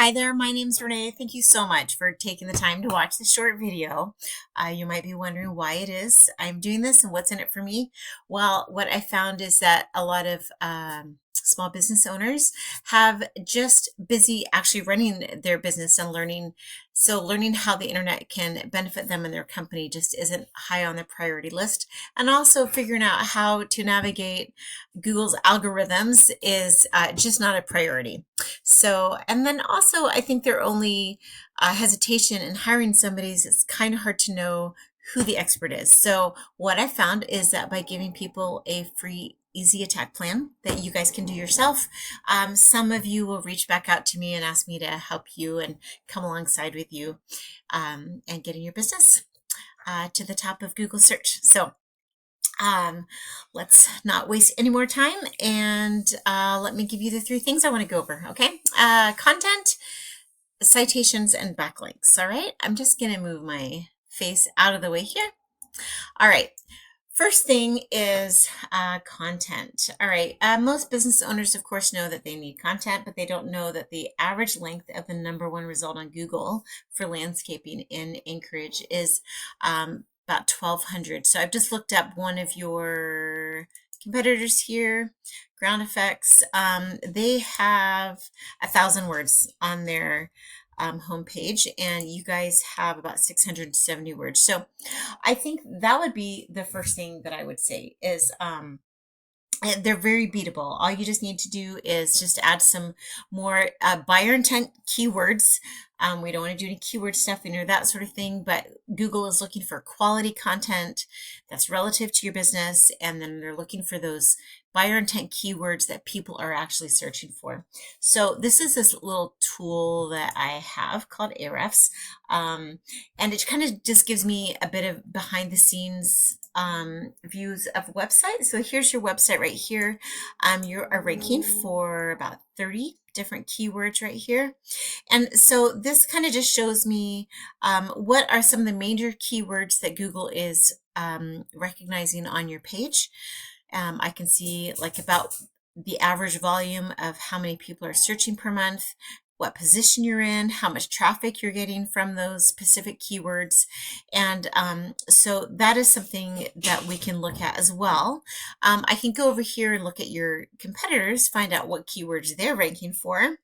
Hi there, my name's Renee. Thank you so much for taking the time to watch this short video. You might be wondering why it is I'm doing this and what's in it for me. Well, what I found is that a lot of small business owners have just busy actually running their business and learning. So learning how the internet can benefit them and their company just isn't high on the priority list. And also figuring out how to navigate Google's algorithms is just not a priority. So, and then also, I think their only hesitation in hiring somebody is it's kind of hard to know who the expert is. So, what I found is that by giving people a free easy attack plan that you guys can do yourself, some of you will reach back out to me and ask me to help you and come alongside with you and getting your business to the top of Google search. So, let's not waste any more time and let me give you the three things I want to go over. Okay. Content, citations, and backlinks. All right. I'm just going to move my face out of the way here. All right. First thing is content. All right. Most business owners, of course, know that they need content, but they don't know that the average length of the #1 result on Google for landscaping in Anchorage is about 1,200. So I've just looked up one of your competitors here, Ground Effects. They have 1,000 words on their homepage, and you guys have about 670 words. So I think that would be the first thing that I would say is and they're very beatable. All you just need to do is just add some more buyer intent keywords. We don't want to do any keyword stuffing or that sort of thing, but Google is looking for quality content that's relative to your business, and then they're looking for those buyer intent keywords that people are actually searching for. So this is this little tool that I have called Ahrefs, and it kind of just gives me a bit of behind the scenes views of a website. So here's your website right here. You are ranking for about 30 different keywords right here. And so this kind of just shows me what are some of the major keywords that Google is recognizing on your page. I can see like about the average volume of how many people are searching per month, what position you're in, how much traffic you're getting from those specific keywords. And so that is something that we can look at as well. I can go over here and look at your competitors, find out what keywords they're ranking for,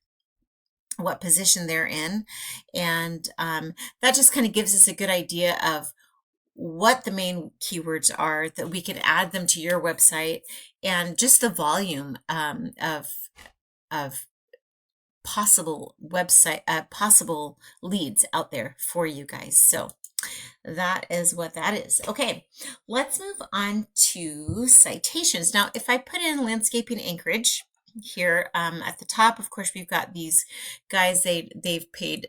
what position they're in. And that just kind of gives us a good idea of what the main keywords are that we can add them to your website and just the volume of possible possible leads out there for you guys. So that is what that is. Okay, let's move on to citations. Now, if I put in landscaping Anchorage here at the top, of course, we've got these guys. They've paid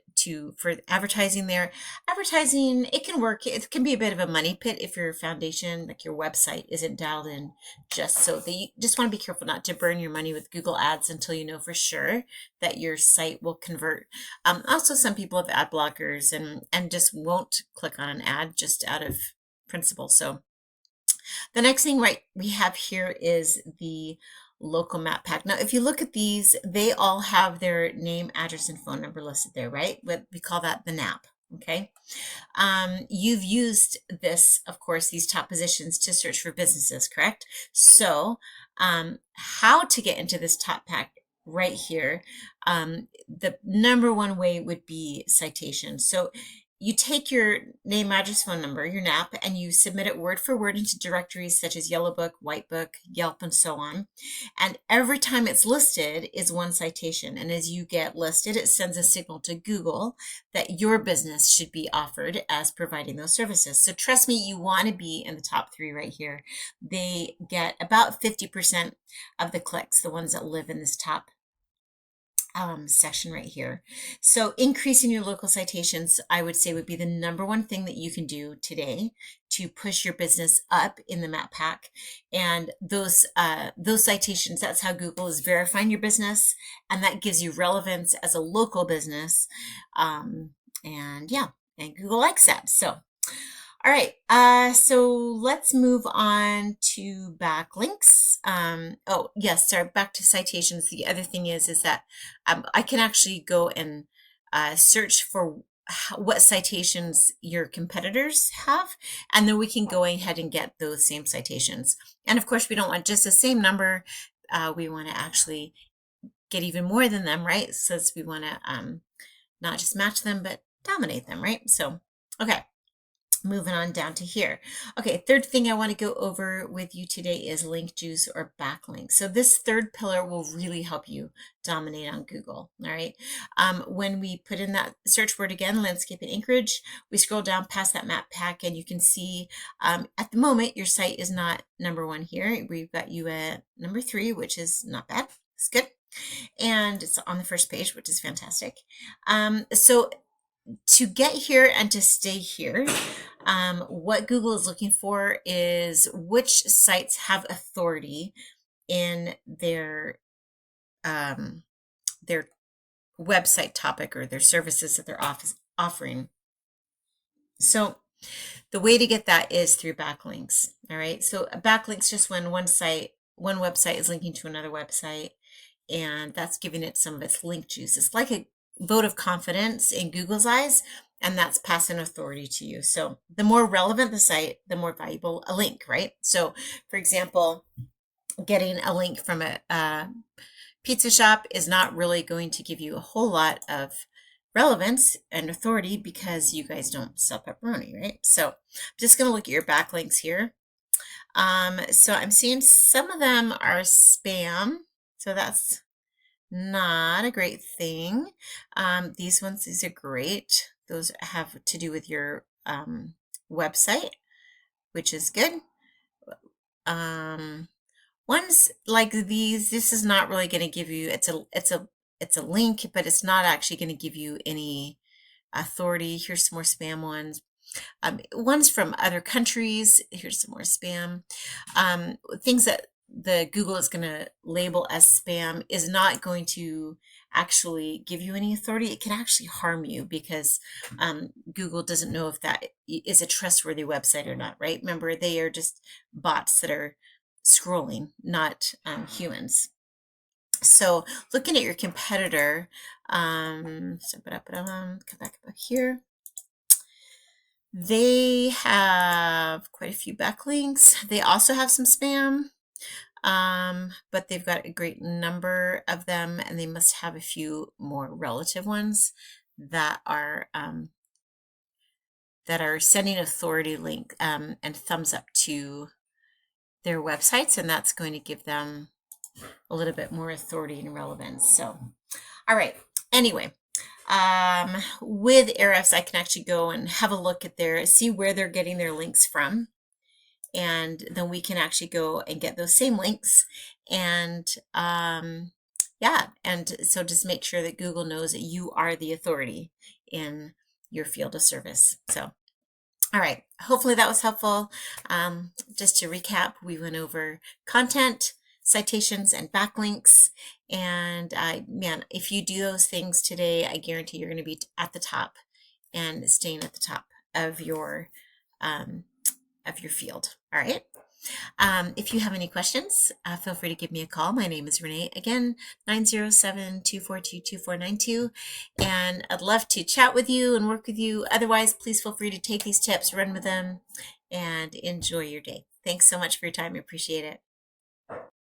for advertising there. Advertising, it can work. It can be a bit of a money pit if your foundation, like your website, isn't dialed in just so. They just want to be careful not to burn your money with Google Ads until you know for sure that your site will convert. Also, some people have ad blockers and just won't click on an ad just out of principle. So the next thing we have here is the local map pack. Now, if you look at these, they all have their name, address, and phone number listed there, right? But we call that the NAP. Okay. You've used this, of course, these top positions to search for businesses, correct? So, how to get into this top pack right here, the #1 way would be citation. So you take your name, address, phone number, your NAP, and you submit it word for word into directories such as Yellow Book, White Book, Yelp, and so on. And every time it's listed is one citation. And as you get listed, it sends a signal to Google that your business should be offered as providing those services. So trust me, you want to be in the top 3 right here. They get about 50% of the clicks, the ones that live in this top section right here. So increasing your local citations, I would say, would be the #1 thing that you can do today to push your business up in the map pack. And those citations, that's how Google is verifying your business, and that gives you relevance as a local business. And yeah, and Google likes that. So all right, so let's move on to backlinks. Oh, yes, sorry, back to citations. The other thing is that I can actually go and search for what citations your competitors have, and then we can go ahead and get those same citations. And of course, we don't want just the same number. We want to actually get even more than them, right? Since we want to not just match them, but dominate them, right? So, okay. Moving on down to here. Okay, third thing I want to go over with you today is link juice or backlinks. So this third pillar will really help you dominate on Google. All right. When we put in that search word again, landscape in Anchorage, we scroll down past that map pack and you can see at the moment your site is not number 1 here. We've got you at number 3, which is not bad. It's good. And it's on the first page, which is fantastic. So to get here and to stay here, what Google is looking for is which sites have authority in their website topic or their services that they're offering. So the way to get that is through backlinks. All right. So a backlink's just when one website is linking to another website, and that's giving it some of its link juice. It's like a vote of confidence in Google's eyes, and that's passing authority to you. So the more relevant the site, the more valuable a link, right? So for example, getting a link from a pizza shop is not really going to give you a whole lot of relevance and authority because you guys don't sell pepperoni, right? So I'm just going to look at your backlinks here. So I'm seeing some of them are spam. So that's not a great thing. These are great. Those have to do with your website, which is good. Ones like these, this is not really going to give you, it's a link, but it's not actually going to give you any authority. Here's some more spam ones. Ones from other countries. Here's some more spam. Things that the Google is going to label as spam is not going to actually give you any authority. It can actually harm you because Google doesn't know if that is a trustworthy website or not, right? Remember, they are just bots that are scrolling, not humans. So looking at your competitor, come back up here. They have quite a few backlinks. They also have some spam. But they've got a great number of them, and they must have a few more relative ones that are sending authority link and thumbs up to their websites, and that's going to give them a little bit more authority and relevance. So, all right. Anyway, with Ahrefs, I can actually go and have a look at see where they're getting their links from. And then we can actually go and get those same links. And yeah, and so just make sure that Google knows that you are the authority in your field of service. So, all right, hopefully that was helpful. Just to recap, we went over content, citations, and backlinks. And man, if you do those things today, I guarantee you're going to be at the top and staying at the top of your field. All right. If you have any questions, feel free to give me a call. My name is Renee. Again, 907-242-2492. And I'd love to chat with you and work with you. Otherwise, please feel free to take these tips, run with them, and enjoy your day. Thanks so much for your time. I appreciate it.